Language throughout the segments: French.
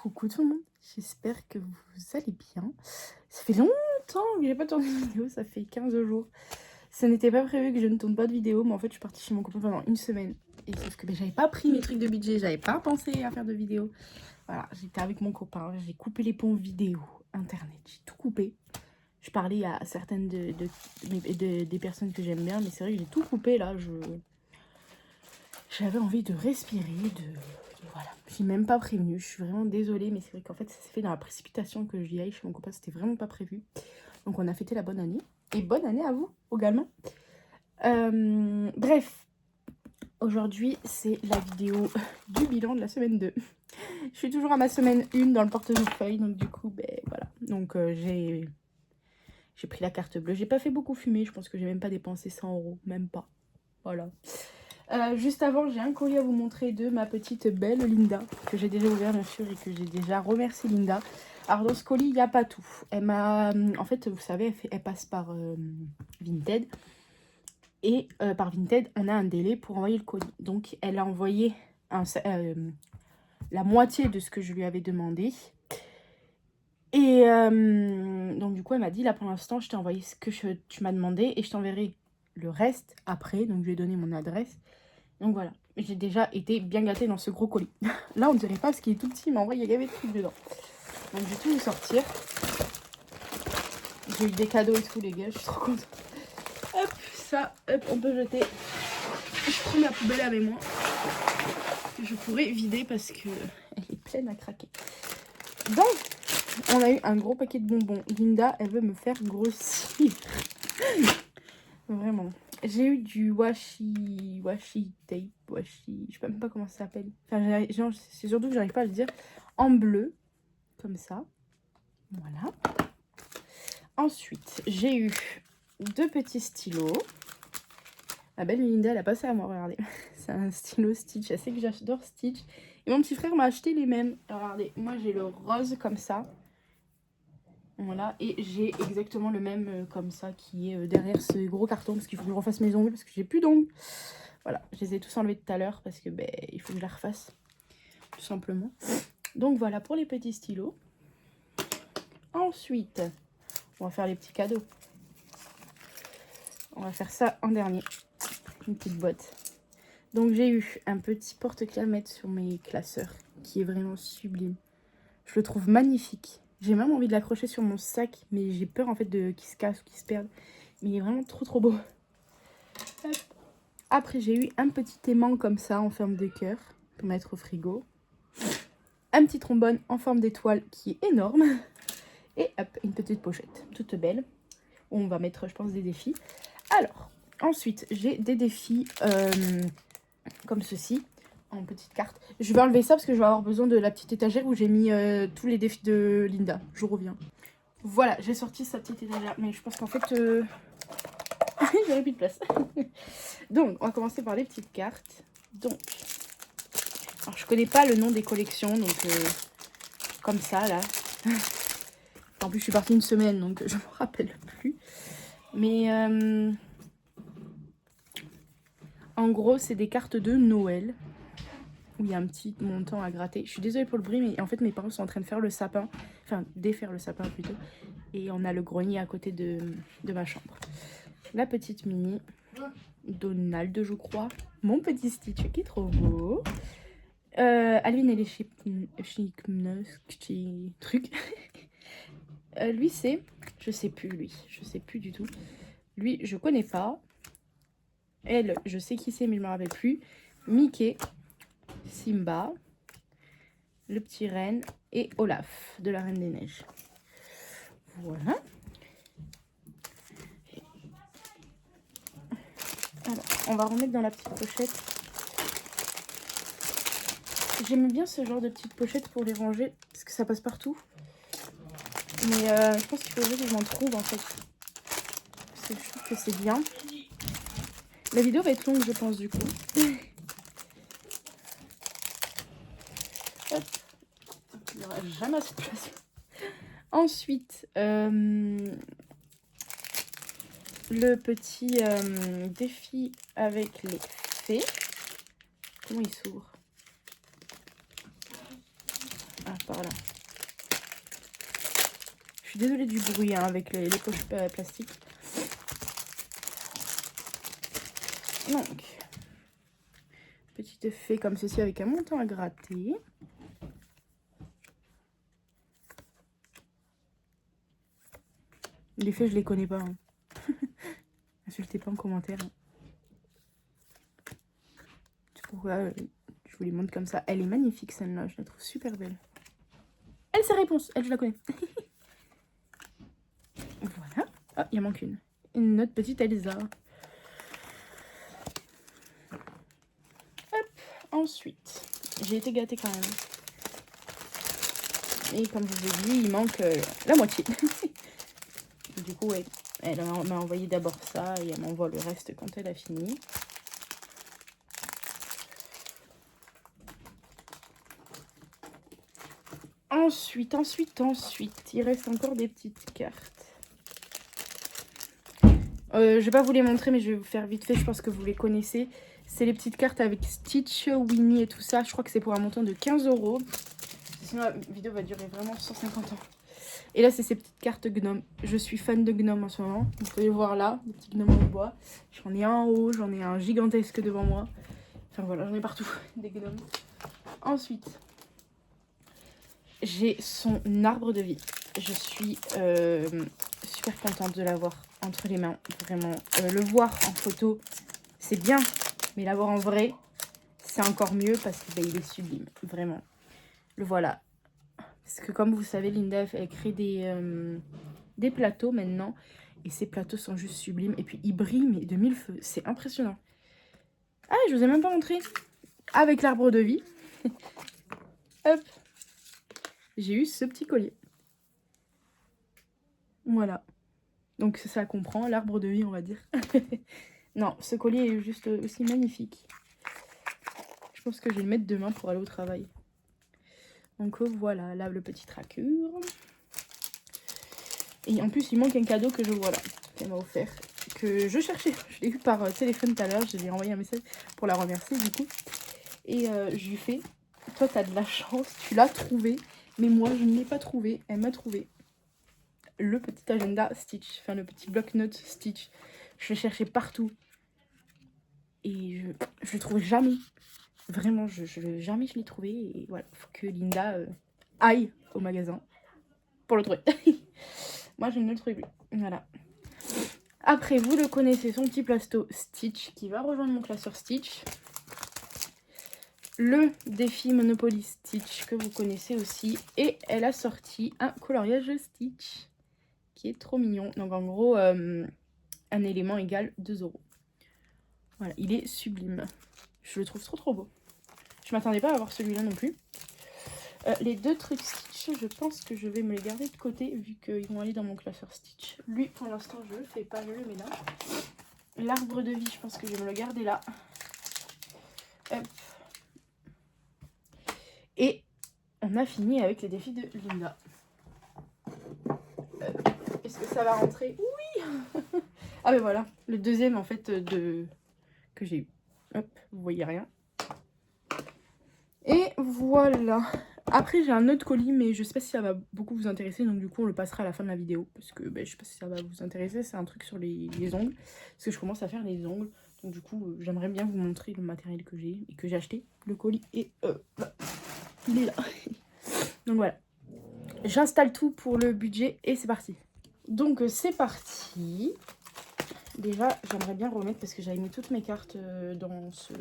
Coucou tout le monde, j'espère que vous allez bien. Ça fait longtemps que j'ai pas tourné de vidéo, ça fait 15 jours. Ça n'était pas prévu que je ne tourne pas de vidéo, mais en fait je suis partie chez mon copain pendant une semaine. Et sauf que j'avais pas pris mes trucs de budget, j'avais pas pensé à faire de vidéo. Voilà, j'étais avec mon copain, j'ai coupé les ponts vidéo, internet, j'ai tout coupé. Je parlais à certaines des personnes que j'aime bien, mais c'est vrai que j'ai tout coupé là, j'avais envie de respirer, voilà. J'ai même pas prévenu, je suis vraiment désolée, mais c'est vrai qu'en fait ça s'est fait dans la précipitation que j'y aille chez mon copain, c'était vraiment pas prévu. Donc on a fêté la bonne année, et bonne année à vous également. Bref, aujourd'hui c'est la vidéo du bilan de la semaine 2. Je suis toujours à ma semaine 1 dans le portefeuille, donc du coup, ben voilà. Donc j'ai pris la carte bleue, j'ai pas fait beaucoup fumer, je pense que j'ai même pas dépensé 100 €, même pas, voilà. Juste avant, j'ai un colis à vous montrer de ma petite belle Linda, que j'ai déjà ouvert bien sûr et que j'ai déjà remercié Linda. Alors dans ce colis, il n'y a pas tout. Elle m'a... En fait, vous savez, elle passe par Vinted. Et par Vinted, on a un délai pour envoyer le colis. Donc elle a envoyé la moitié de ce que je lui avais demandé. Et donc du coup, elle m'a dit, là pour l'instant, je t'ai envoyé ce que tu m'as demandé et je t'enverrai le reste après. Donc je lui ai donné mon adresse. Donc voilà, j'ai déjà été bien gâtée dans ce gros colis. Là, on dirait pas parce qu'il est tout petit, mais en vrai, il y avait des trucs dedans. Donc je vais tout vous sortir. J'ai eu des cadeaux et tout, les gars, je suis trop contente. Hop, ça, hop, on peut jeter. Je prends ma poubelle avec moi. Que je pourrais vider parce que elle est pleine à craquer. Donc, on a eu un gros paquet de bonbons. Linda, elle veut me faire grossir. Vraiment. J'ai eu du washi tape, je sais même pas comment ça s'appelle. Enfin, c'est surtout que j'arrive pas à le dire. En bleu, comme ça. Voilà. Ensuite, j'ai eu 2 petits stylos. Ma belle Linda, elle a passé à moi, regardez. C'est un stylo Stitch, elle sait que j'adore Stitch. Et mon petit frère m'a acheté les mêmes. Regardez, moi j'ai le rose comme ça. Voilà, et j'ai exactement le même comme ça qui est derrière ce gros carton parce qu'il faut que je refasse mes ongles parce que j'ai plus d'ongles. Voilà, je les ai tous enlevés tout à l'heure parce que ben, il faut que je la refasse, tout simplement. Donc voilà pour les petits stylos. Ensuite, on va faire les petits cadeaux. On va faire ça en dernier, une petite boîte. Donc j'ai eu un petit porte-clés à mettre sur mes classeurs qui est vraiment sublime. Je le trouve magnifique. J'ai même envie de l'accrocher sur mon sac, mais j'ai peur en fait qu'il se casse ou qu'il se perde. Mais il est vraiment trop beau. Hop. Après, j'ai eu un petit aimant comme ça en forme de cœur pour mettre au frigo. Un petit trombone en forme d'étoile qui est énorme. Et hop, une petite pochette toute belle où on va mettre, je pense, des défis. Alors, ensuite, j'ai des défis comme ceci. En petite carte. Je vais enlever ça parce que je vais avoir besoin de la petite étagère où j'ai mis tous les défis de Linda. Je reviens. Voilà, j'ai sorti sa petite étagère. Mais je pense qu'en fait, j'aurais plus de place. Donc, on va commencer par les petites cartes. Donc, alors je connais pas le nom des collections, donc comme ça, là. En plus, je suis partie une semaine, donc je me rappelle plus. Mais en gros, c'est des cartes de Noël. Où il y a un petit montant à gratter. Je suis désolée pour le bruit, mais en fait mes parents sont en train de faire le sapin. Enfin, défaire le sapin plutôt. Et on a le grenier à côté de ma chambre. La petite mini. Donald, je crois. Mon petit Stitch qui est trop beau. Alvin et les trucs. Lui c'est... Je sais plus lui. Je sais plus du tout. Lui, je connais pas. Elle, je sais qui c'est, mais je me rappelle plus. Mickey. Simba, le petit renne et Olaf de la Reine des Neiges. Voilà. Alors, on va remettre dans la petite pochette. J'aime bien ce genre de petite pochette pour les ranger parce que ça passe partout. Mais je pense qu'il faudrait que je m'en trouve en fait. Parce que je trouve que c'est bien. La vidéo va être longue, je pense, du coup. Hop. Il n'y aura jamais assez de place. Ensuite, le petit défi avec les fées. Comment il s'ouvre? Ah, par là. Je suis désolée du bruit hein, avec les poches plastiques. Donc, petit effet comme ceci avec un montant à gratter. Les faits, je les connais pas. Hein. Insultez pas en commentaire. Hein. C'est pourquoi je vous les montre comme ça. Elle est magnifique celle-là, je la trouve super belle. Elle, c'est réponse. Elle, je la connais. Voilà. Ah, il en manque une. Une autre petite Elsa. Hop. Ensuite, j'ai été gâtée quand même. Et comme je vous ai dit, il manque la moitié. Du coup, ouais, elle m'a envoyé d'abord ça et elle m'envoie le reste quand elle a fini. Ensuite, il reste encore des petites cartes. Je vais pas vous les montrer, mais je vais vous faire vite fait, je pense que vous les connaissez. C'est les petites cartes avec Stitch, Winnie et tout ça. Je crois que c'est pour un montant de 15 €. Sinon, la vidéo va durer vraiment 150 ans. Et là, c'est ces petites cartes gnomes. Je suis fan de gnomes en ce moment. Vous pouvez voir là, des petits gnomes en bois. J'en ai un en haut, j'en ai un gigantesque devant moi. Enfin voilà, j'en ai partout, des gnomes. Ensuite, j'ai son arbre de vie. Je suis super contente de l'avoir entre les mains. Vraiment, le voir en photo, c'est bien. Mais l'avoir en vrai, c'est encore mieux parce qu'il est sublime. Vraiment. Le voilà. Parce que comme vous savez, Linda, elle crée des plateaux maintenant. Et ces plateaux sont juste sublimes. Et puis, ils brillent, mais de mille feux. C'est impressionnant. Ah, je vous ai même pas montré. Avec l'arbre de vie. Hop. J'ai eu ce petit collier. Voilà. Donc, ça comprend l'arbre de vie, on va dire. Non, ce collier est juste aussi magnifique. Je pense que je vais le mettre demain pour aller au travail. Donc voilà, là le petit tracure. Et en plus, il manque un cadeau que je vois là, qu'elle m'a offert. Que je cherchais. Je l'ai eu par téléphone tout à l'heure. Je lui ai envoyé un message pour la remercier du coup. Et je lui fais, toi t'as de la chance, tu l'as trouvé. Mais moi, je ne l'ai pas trouvé. Elle m'a trouvé le petit agenda Stitch. Enfin, le petit bloc-notes Stitch. Je l'ai cherché partout. Et je le trouve jamais. Vraiment, jamais je l'ai trouvé. Et voilà, faut que Linda aille au magasin pour le trouver. Moi, je ne le trouve plus. Voilà. Après, vous le connaissez, son petit plasto Stitch qui va rejoindre mon classeur Stitch. Le défi Monopoly Stitch que vous connaissez aussi. Et elle a sorti un coloriage Stitch qui est trop mignon. Donc, en gros, un élément égale 2 €. Voilà, il est sublime. Je le trouve trop beau. Je m'attendais pas à avoir celui-là non plus. Les deux trucs Stitch, je pense que je vais me les garder de côté vu qu'ils vont aller dans mon classeur Stitch. Lui, pour l'instant, je le fais pas, je le mets là. L'arbre de vie, je pense que je vais me le garder là. Hop. Et on a fini avec les défis de Linda. Est-ce que ça va rentrer? Oui. Ah ben voilà, le deuxième en fait que j'ai eu. Hop, vous voyez rien. Et voilà. Après, j'ai un autre colis, mais je sais pas si ça va beaucoup vous intéresser. Donc, du coup, on le passera à la fin de la vidéo. Parce que je sais pas si ça va vous intéresser. C'est un truc sur les ongles. Parce que je commence à faire les ongles. Donc, du coup, j'aimerais bien vous montrer le matériel que j'ai et que j'ai acheté. Le colis et il est là. Donc, voilà. J'installe tout pour le budget et c'est parti. Donc, c'est parti. Déjà, j'aimerais bien remettre parce que j'avais mis toutes mes cartes dans ce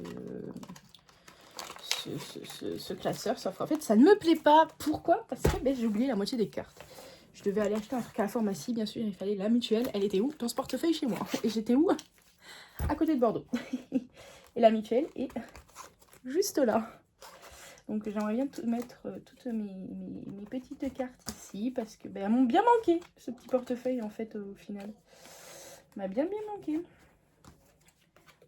classeur, sauf qu'en fait ça ne me plaît pas. Pourquoi? Parce que j'ai oublié la moitié des cartes. Je devais aller acheter un truc à la pharmacie, bien sûr, il fallait la mutuelle. Elle était où? Dans ce portefeuille chez moi. Et j'étais où? À côté de Bordeaux. Et la mutuelle est juste là. Donc j'aimerais bien mettre toutes mes petites cartes ici parce que elles m'ont bien manqué, ce petit portefeuille en fait au final. M'a bien manqué.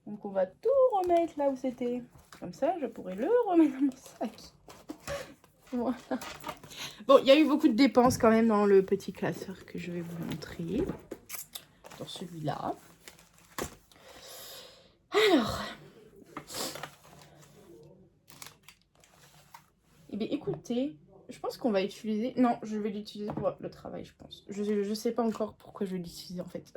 Donc on va tout remettre là où c'était. Comme ça, je pourrais le remettre dans mon sac. Voilà. Bon, il y a eu beaucoup de dépenses quand même dans le petit classeur que je vais vous montrer. Dans celui-là. Alors. Eh bien, écoutez, Je pense qu'on va utiliser... Non, je vais l'utiliser pour le travail, je pense. Je sais pas encore pourquoi je vais l'utiliser, en fait.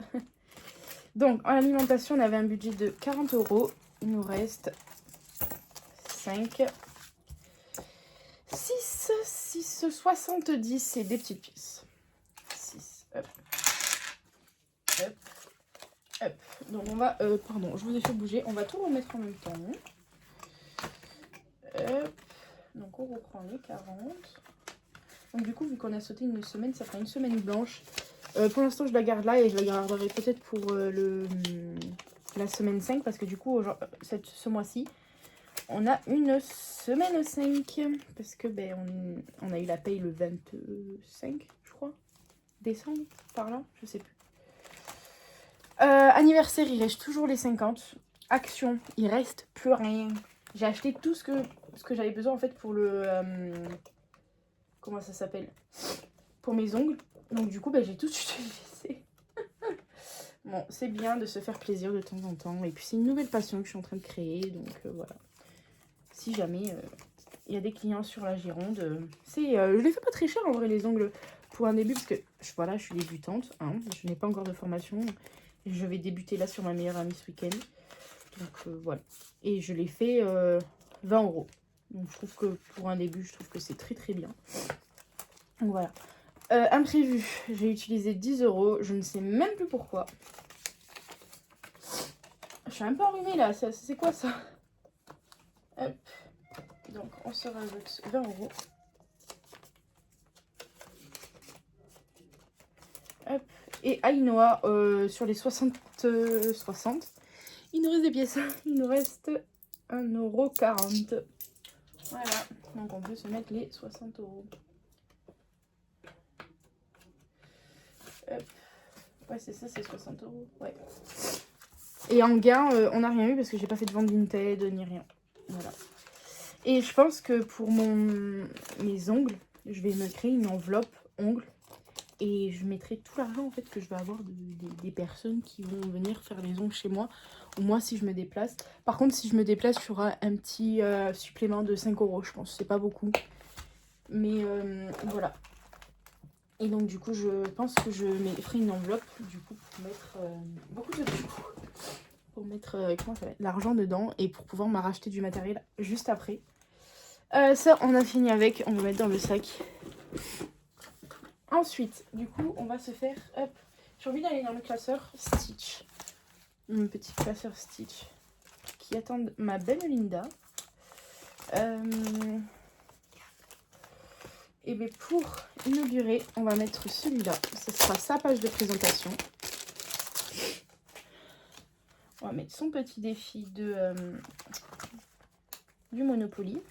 Donc, en alimentation, on avait un budget de 40 €. Il nous reste 5, 6, 70 et des petites pièces. 6, hop. Hop. Hop. Donc, on va... pardon, je vous ai fait bouger. On va tout remettre en même temps. Hop. Donc, on reprend les 40. Donc, du coup, vu qu'on a sauté une semaine, ça fera une semaine blanche. Pour l'instant, je la garde là et je la garderai peut-être pour la semaine 5 parce que du coup, ce mois-ci, on a une semaine 5 parce que on a eu la paye le 25, je crois, décembre, par là, je sais plus. Anniversaire, il reste toujours les 50. Action, il reste plus rien. J'ai acheté tout ce que j'avais besoin en fait pour le... comment ça s'appelle? Pour mes ongles. Donc du coup, j'ai tout utilisé. Bon, c'est bien de se faire plaisir de temps en temps. Et puis c'est une nouvelle passion que je suis en train de créer. Donc voilà. Si jamais il y a des clients sur la Gironde, je les fais pas très cher en vrai les ongles pour un début. Parce que voilà, je suis débutante. Hein, je n'ai pas encore de formation. Je vais débuter là sur ma meilleure amie ce week-end. Donc voilà. Et je l'ai fait 20 €. Donc je trouve que pour un début, je trouve que c'est très très bien. Donc voilà. Imprévu, j'ai utilisé 10 €. Je ne sais même plus pourquoi. Je suis un peu enrhumée là. C'est quoi ça? Hop. Donc on se rajoute 20 €. Hop. Et Ainoa, sur les 60, il nous reste des pièces. Il nous reste 1,40 €. Voilà. Donc on peut se mettre les 60 €. Hop. Ouais, c'est ça, c'est 60 €. Ouais. Et en gain, on n'a rien eu parce que j'ai pas fait de vente Vinted ni rien. Voilà. Et je pense que pour mes ongles, je vais me créer une enveloppe ongles. Et je mettrai tout l'argent en fait que je vais avoir des personnes qui vont venir faire les ongles chez moi. Ou moi si je me déplace. Par contre si je me déplace, il y aura un petit supplément de 5 €, je pense. C'est pas beaucoup. Mais voilà. Et donc du coup je pense que je ferai une enveloppe du coup pour mettre beaucoup de sous. Pour mettre l'argent dedans et pour pouvoir me racheter du matériel juste après. Ça on a fini avec. On va mettre dans le sac. Ensuite, du coup, on va se faire... Hop, j'ai envie d'aller dans le classeur Stitch. Mon petit classeur Stitch. Qui attend ma belle Linda. Et bien pour inaugurer, on va mettre celui-là. Ce sera sa page de présentation. On va mettre son petit défi du Monopoly.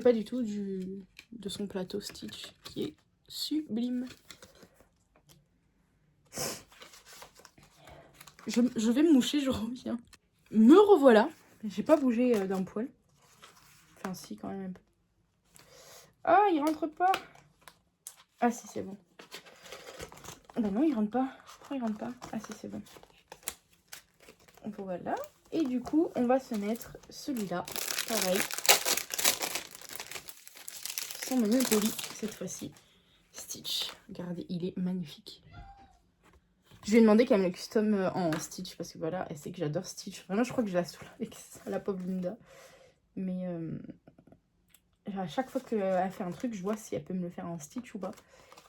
Pas du tout, de son plateau Stitch qui est sublime. Je vais me moucher, je reviens. Me revoilà. J'ai pas bougé d'un poil. Enfin, si, quand même un peu. Ah, il rentre pas. Ah, si, c'est bon. Bah non, il rentre pas. Pourquoi il rentre pas? Ah, si, c'est bon. Voilà. Et du coup, on va se mettre celui-là. Pareil. Sans Monopoly, cette fois-ci. Stitch. Regardez, il est magnifique. Je lui ai demandé qu'elle me le custom en Stitch parce que voilà, elle sait que j'adore Stitch. Vraiment, je crois que je la saoule avec ça, la pauvre Linda. Mais à chaque fois qu'elle fait un truc, je vois si elle peut me le faire en Stitch ou pas.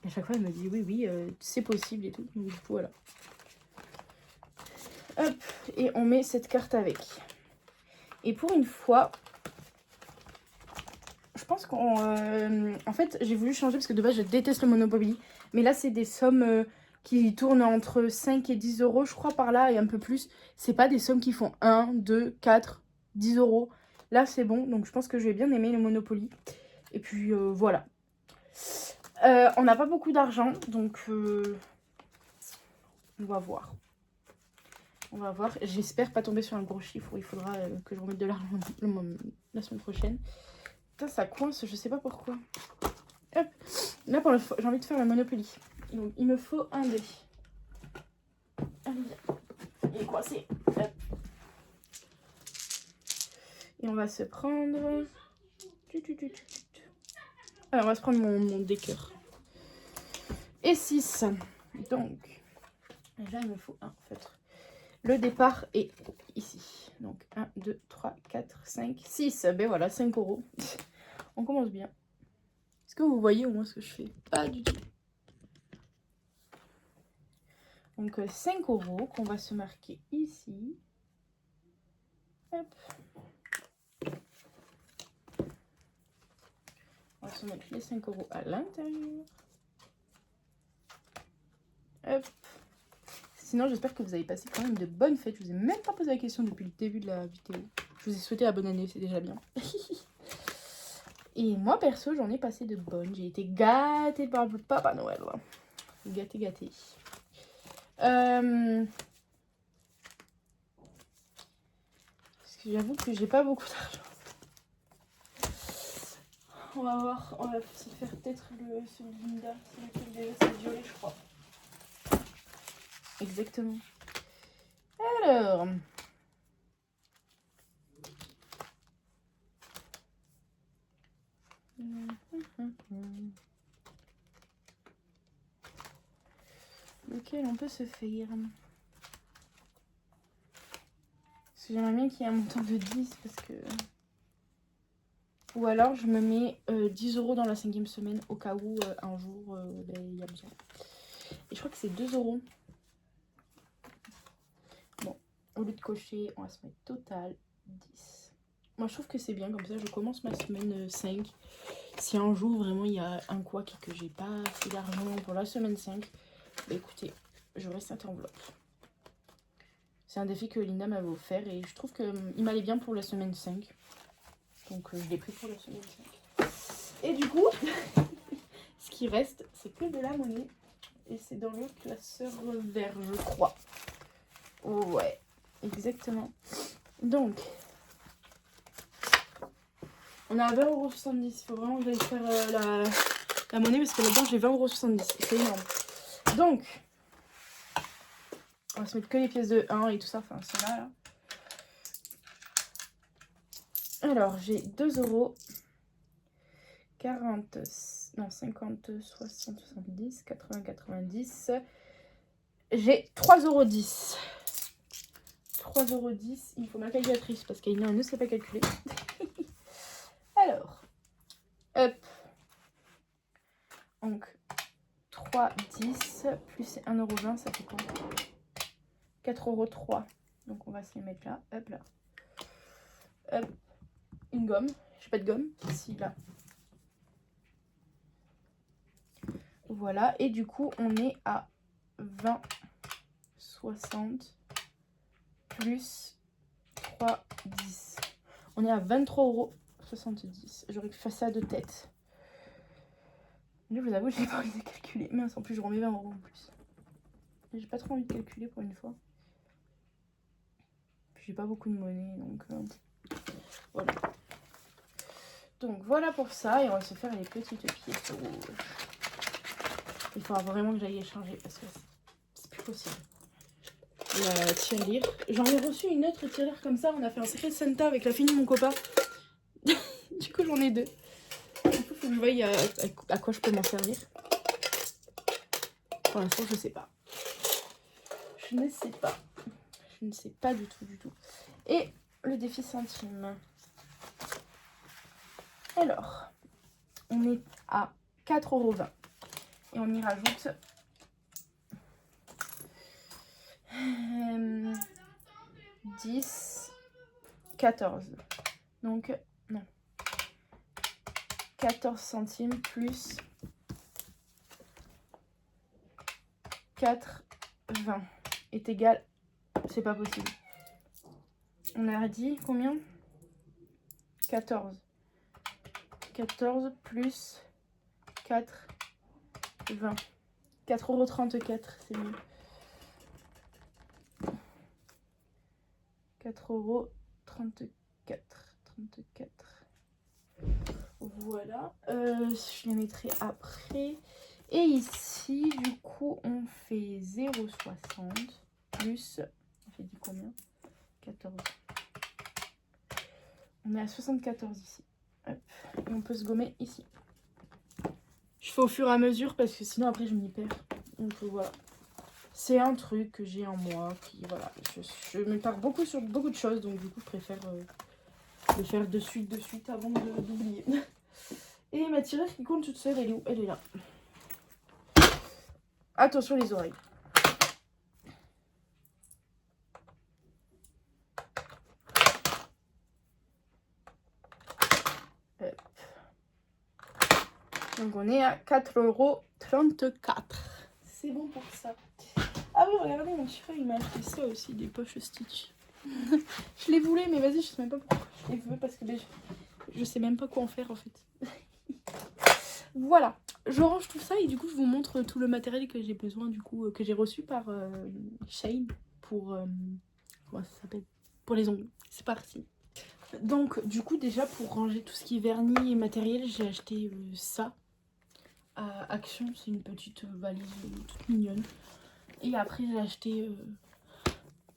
Et à chaque fois, elle me dit oui, c'est possible et tout. Donc, du coup, voilà. Hop, et on met cette carte avec. Et pour une fois, je pense en fait, j'ai voulu changer parce que de base, je déteste le Monopoly. Mais là, c'est des sommes... qui tournent entre 5 et 10 €, je crois, par là, et un peu plus. C'est pas des sommes qui font 1, 2, 4, 10 €. Là, c'est bon, donc je pense que je vais bien aimer le Monopoly. Et puis, voilà. On n'a pas beaucoup d'argent, donc on va voir. On va voir. J'espère pas tomber sur un gros chiffre où il faudra que je remette de l'argent la semaine prochaine. Putain, ça coince, je sais pas pourquoi. Hop. Là, j'ai envie de faire le Monopoly. Donc, il me faut un dé. Allez, il est coincé. Hop. Et on va se prendre... Alors, on va se prendre mon décœur. Et 6. Donc, déjà, il me faut un feutre. Le départ est ici. Donc, 1, 2, 3, 4, 5, 6. Ben voilà, 5 €. On commence bien. Est-ce que vous voyez au moins ce que je fais? Pas du tout. Donc, 5 € qu'on va se marquer ici. Hop. On va se mettre les 5 € à l'intérieur. Hop. Sinon, j'espère que vous avez passé quand même de bonnes fêtes. Je vous ai même pas posé la question depuis le début de la vidéo. Je vous ai souhaité la bonne année, c'est déjà bien. Et moi, perso, j'en ai passé de bonnes. J'ai été gâtée par le Papa Noël. Gâtée, gâtée. Parce que j'avoue que j'ai pas beaucoup d'argent. On va voir. On va se faire peut-être celui de Linda. C'est lequel déjà? C'est le violet, je crois. Exactement. Alors... lequel on peut se faire? Parce que j'aimerais bien qu'il y ait un montant de 10 parce que... Ou alors je me mets 10 € dans la 5e semaine au cas où un jour il y a besoin. Et je crois que c'est 2 €. Bon, au lieu de cocher, on va se mettre total 10. Moi je trouve que c'est bien comme ça, je commence ma semaine 5. Si un jour vraiment il y a un couac et que j'ai pas fait d'argent pour la semaine 5, bah écoutez, j'aurai cette enveloppe. C'est un défi que Linda m'avait offert et je trouve qu'il m'allait bien pour la semaine 5. Donc je l'ai pris pour la semaine 5. Et du coup, ce qui reste, c'est que de la monnaie. Et c'est dans le classeur vert, je crois. Ouais, exactement. Donc, on a 20,70 €. Il faut vraiment que j'aille faire la monnaie parce que là-dedans, j'ai 20,70 €. C'est énorme. Donc, on va se mettre que les pièces de 1 et tout ça. Enfin, c'est là. Alors, j'ai 2 €. 40, non 50, 60, 70, 80, 90. J'ai 3,10 €. 3,10 €. Il faut ma calculatrice parce qu'elle ne sait pas calculer. Alors, hop. Donc, 3,10 plus 1,20 €, ça fait quoi? 4,03 €. Donc, on va se les mettre là. Hop là. Hop. Une gomme. J'ai pas de gomme. Ici, là. Voilà. Et du coup, on est à 20,60 plus 3,10. On est à 23,70 €. J'aurais pu faire ça de tête. Mais je vous avoue, je n'ai pas envie de calculer. Mais en plus, je remets 20 € en plus. J'ai pas trop envie de calculer pour une fois. Puis j'ai pas beaucoup de monnaie, donc voilà. Donc voilà pour ça. Et on va se faire les petites pièces rouges. Il faudra vraiment que j'aille échanger parce que c'est plus possible. La tirelire. J'en ai reçu une autre tirelire comme ça. On a fait un Secret Santa avec la fille de mon copain. Du coup, j'en ai 2. Du coup, faut que je voie à quoi je peux m'en servir. Pour l'instant, je sais pas. Je ne sais pas. Je ne sais pas du tout, du tout. Et le défi centime. Alors, on est à 4,20 €. Et on y rajoute 10, 14. Donc, non. 14 centimes plus 4,20 est égal. C'est pas possible. On a dit combien? 14. 14 plus 4,20. 4,34 €, c'est mieux. 4,34 €. Voilà. Je les mettrai après. Et ici, du coup, on fait 0,60 plus... On fait dit combien? 14. On est à 74 ici. Hop. Et on peut se gommer ici. Je fais au fur et à mesure parce que sinon après je m'y perds. Donc voilà. C'est un truc que j'ai en moi qui, voilà, je m'épare beaucoup sur beaucoup de choses. Donc du coup, je préfère le faire de suite avant d'oublier. Et ma tirette qui compte toute seule, elle est où? Elle est là. Attention les oreilles. Hop. Donc on est à 4,34 €. C'est bon pour ça. Ah oui, regardez, mon petit frère, il m'a acheté ça aussi, des poches Stitch. Je les voulais, mais vas-y, je sais même pas pourquoi je les veux, parce que je sais même pas quoi en faire, en fait. Voilà, je range tout ça et du coup, je vous montre tout le matériel que j'ai besoin, du coup, que j'ai reçu par Shane pour... comment ça s'appelle? Pour les ongles. C'est parti. Donc, du coup, déjà, pour ranger tout ce qui est vernis et matériel, j'ai acheté ça à Action. C'est une petite valise toute mignonne. Et après, j'ai acheté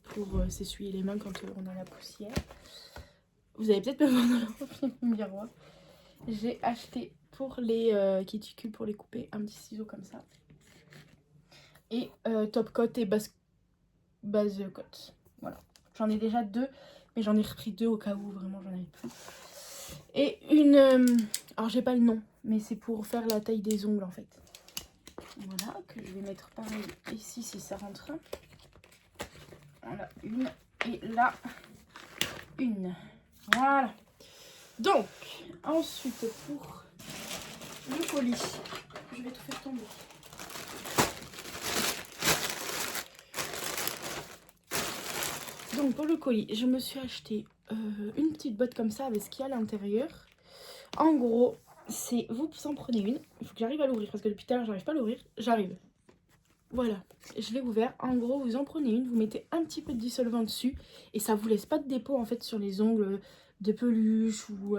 pour s'essuyer les mains quand on a la poussière. Vous allez peut-être me voir dans le miroir. J'ai acheté pour les cuticules, pour les couper, un petit ciseau comme ça. Et top coat et base coat. Voilà. J'en ai déjà 2, mais j'en ai repris 2 au cas où vraiment j'en avais plus. Et une... alors j'ai pas le nom, mais c'est pour faire la taille des ongles en fait. Voilà, que je vais mettre pareil ici si ça rentre. Voilà, une. Et là, une. Voilà. Donc, ensuite pour le colis, je vais tout faire tomber. Donc pour le colis, je me suis acheté une petite boîte comme ça avec ce qu'il y a à l'intérieur. En gros, c'est vous en prenez une. Il faut que j'arrive à l'ouvrir parce que depuis tout à l'heure, j'arrive pas à l'ouvrir. J'arrive. Voilà, je l'ai ouvert. En gros, vous en prenez une, vous mettez un petit peu de dissolvant dessus et ça vous laisse pas de dépôt en fait sur les ongles de peluche ou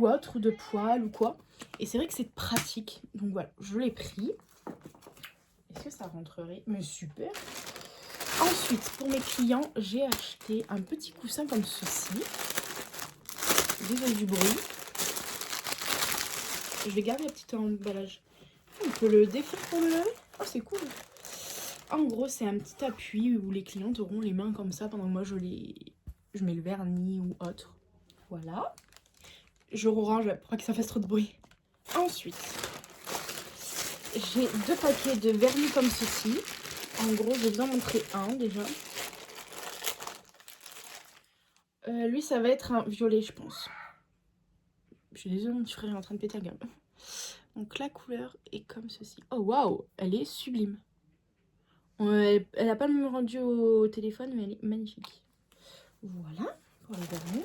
autre, ou de poils ou quoi. Et c'est vrai que c'est pratique. Donc voilà, je l'ai pris. Est-ce que ça rentrerait? Mais super. Ensuite, pour mes clients, j'ai acheté un petit coussin comme ceci. Désolé du bruit. Je vais garder le petit emballage. On peut le défaire pour le laver. Oh, c'est cool. En gros, c'est un petit appui où les clientes auront les mains comme ça pendant que moi je mets le vernis ou autre. Voilà. Je range pour pas que ça fasse trop de bruit. Ensuite, j'ai 2 paquets de vernis comme ceci. En gros, je vais vous en montrer un déjà. Lui, ça va être un violet, je pense. Je suis désolée, mon petit frère est en train de péter un gamme. Donc la couleur est comme ceci. Oh waouh, elle est sublime. Elle n'a pas me rendu au téléphone, mais elle est magnifique. Voilà, pour le vernis.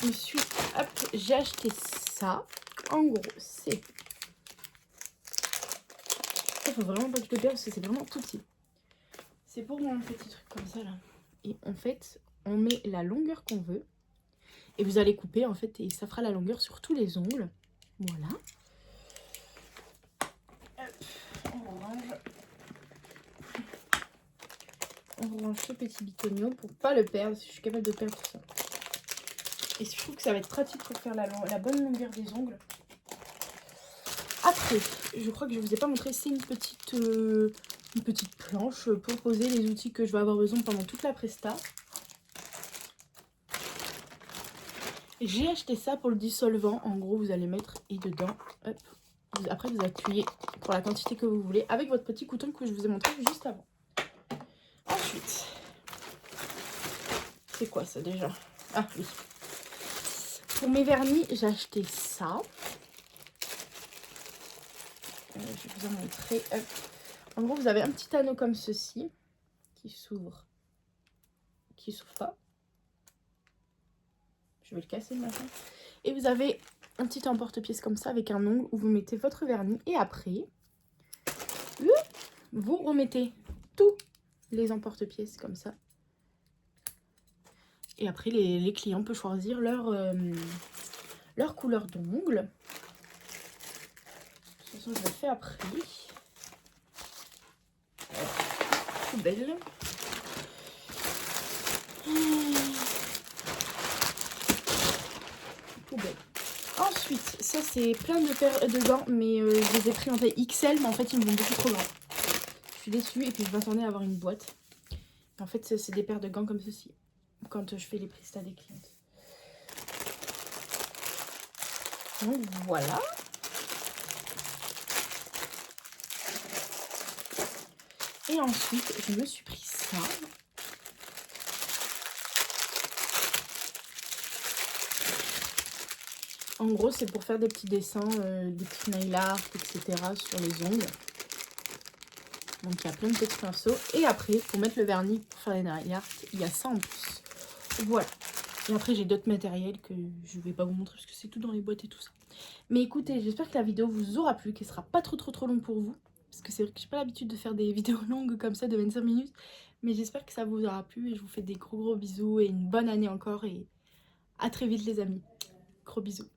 Ensuite, j'ai acheté ça. En gros, c'est... Il faut vraiment pas que je le perde parce que c'est vraiment tout petit. C'est pour un petit truc comme ça là. Et en fait, on met la longueur qu'on veut. Et vous allez couper en fait et ça fera la longueur sur tous les ongles. Voilà. On range ce petit bitonio pour pas le perdre. Si je suis capable de perdre tout ça. Et je trouve que ça va être pratique pour faire la bonne longueur des ongles. Après, je crois que je vous ai pas montré, c'est une petite planche pour poser les outils que je vais avoir besoin pendant toute la presta. J'ai acheté ça pour le dissolvant. En gros, vous allez mettre et dedans, hop. Après, vous appuyez pour la quantité que vous voulez avec votre petit couteau que je vous ai montré juste avant. Ensuite, c'est quoi ça déjà? Ah oui. Pour mes vernis, j'ai acheté ça. Je vais vous en montrer. Hop. En gros, vous avez un petit anneau comme ceci qui s'ouvre pas. Je vais le casser maintenant. Et vous avez un petit emporte-pièce comme ça avec un ongle où vous mettez votre vernis. Et après, vous remettez tous les emporte-pièces comme ça. Et après, les clients peuvent choisir leur couleur d'ongle. De toute façon, je le fais après. Poubelle. Poubelle. Ensuite, ça c'est plein de paires de gants, mais je les ai pris en taille XL, mais en fait ils me vont beaucoup trop grands. Je suis déçue et puis je m'attendais à avoir une boîte. En fait, c'est des paires de gants comme ceci, quand je fais les prestats des clientes. Donc voilà. Et ensuite, je me suis pris ça. En gros, c'est pour faire des petits dessins, des petits nail art, etc. sur les ongles. Donc il y a plein de petits pinceaux. Et après, pour mettre le vernis pour faire les nail art, il y a ça en plus. Voilà. Et après, j'ai d'autres matériels que je vais pas vous montrer parce que c'est tout dans les boîtes et tout ça. Mais écoutez, j'espère que la vidéo vous aura plu, qu'elle sera pas trop longue pour vous. Parce que c'est vrai que j'ai pas l'habitude de faire des vidéos longues comme ça de 25 minutes. Mais j'espère que ça vous aura plu et je vous fais des gros bisous et une bonne année encore. Et à très vite les amis. Gros bisous.